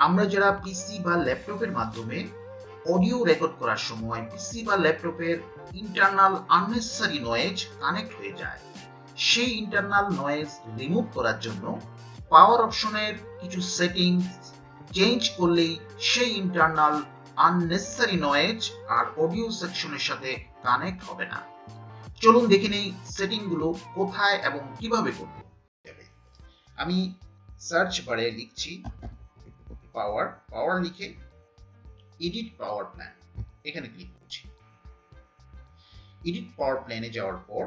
আমরা যারা পিসি বা ল্যাপটপের মাধ্যমে অডিও রেকর্ড করার সময় পিসি বা ল্যাপটপের ইন্টারনাল আননেসেসারি নয়েজ কানেক্ট হয়ে যায়, সেই ইন্টারনাল নয়েজ রিমুভ করার জন্য পাওয়ার অপশনের কিছু সেটিংস চেঞ্জ করলেই সেই ইন্টারনাল আননেসেসারি নয়েজ আর অডিও সেকশনের সাথে কানেক্ট হবে না। চলুন দেখে নেই সেটিংগুলো কোথায় এবং কিভাবে করব। আমি সার্চ বারে লিখছি পাওয়ার লিখে এডিট পাওয়ার প্ল্যান, এখানে ক্লিক করছি। এডিট পাওয়ার প্ল্যানে যাওয়ার পর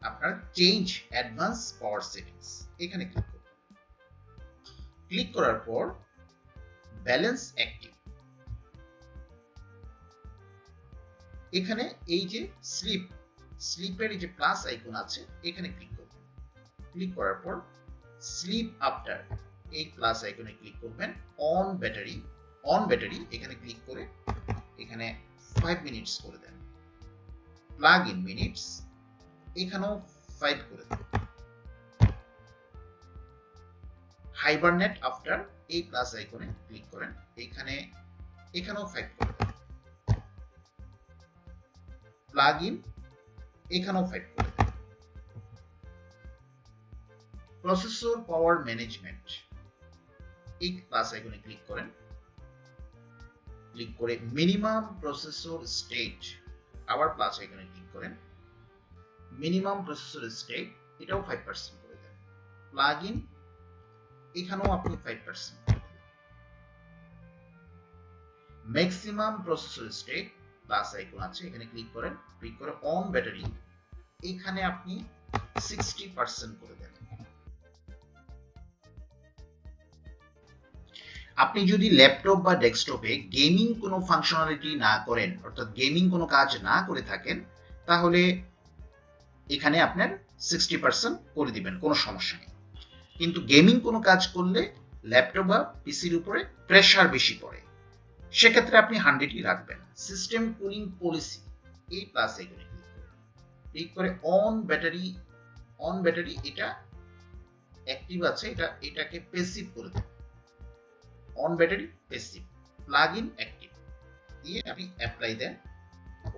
আপনার চেঞ্জ অ্যাডভান্স পাওয়ার সেটিংস, এখানে ক্লিক করুন। ক্লিক করার পর ব্যালেন্স অ্যাক্টিভ, এখানে এই যে স্লিপের এই যে প্লাস আইকন আছে, এখানে ক্লিক করবেন। ক্লিক করার পর স্লিপ আফটার এই প্লাস আইকনে ক্লিক করবেন। অন ব্যাটারি এখানে ক্লিক করে এখানে 5 মিনিটস করে দেন। প্লাগ ইন মিনিটস এখানেও 5 করে দেন। হাইবারনেট আফটার এই প্লাস আইকনে ক্লিক করেন, এখানেও 5 করে দেন। প্লাগ ইন এখানেও 5 করে দেন। প্রসেসর পাওয়ার ম্যানেজমেন্ট এই প্লাস আইকনে ক্লিক করেন। ক্লিক করে মিনিমাম প্রসেসর স্টেট, আবার প্লাস আইকনে ক্লিক করেন। মিনিমাম প্রসেসর স্টেট এটাও 5% করে দেন। প্লাগ ইন এখানেও আপনি 5% করে দেন। Maximum processor state plus icon আছে, এখানে ক্লিক করেন। ক্লিক করে অন ব্যাটারি এখানে আপনি 60% করে দেন। আপনি যদি ল্যাপটপ বা ডেস্কটপে গেমিং কোনো ফাংশনালিটি না করেন, অর্থাৎ গেমিং কোনো কাজ না করে থাকেন, তাহলে এখানে আপনার 60% করে দিবেন, কোনো সমস্যা নেই। কিন্তু গেমিং কোনো কাজ করলে ল্যাপটপ বা পিসির উপরে প্রেসার বেশি পড়ে, সেক্ষেত্রে আপনি 100ই রাখবেন। সিস্টেম কুলিং পলিসি এই প্লাস আইকনে ক্লিক করে অন ব্যাটারি এটা অ্যাক্টিভ আছে, এটাকে প্যাসিভ করে দেন। On battery passive, plug in active দিয়ে আপনি অ্যাপ্লাই দেন।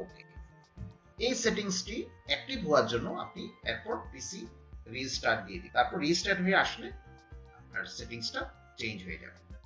ওকে, এই সেটিংসটি অ্যাক্টিভ হওয়ার জন্য আপনি এরপর পিসি রিস্টার্ট দিয়ে দিন। তারপর রিস্টার্ট হয়ে আসলে আপনার সেটিংসটা চেঞ্জ হয়ে যাবে।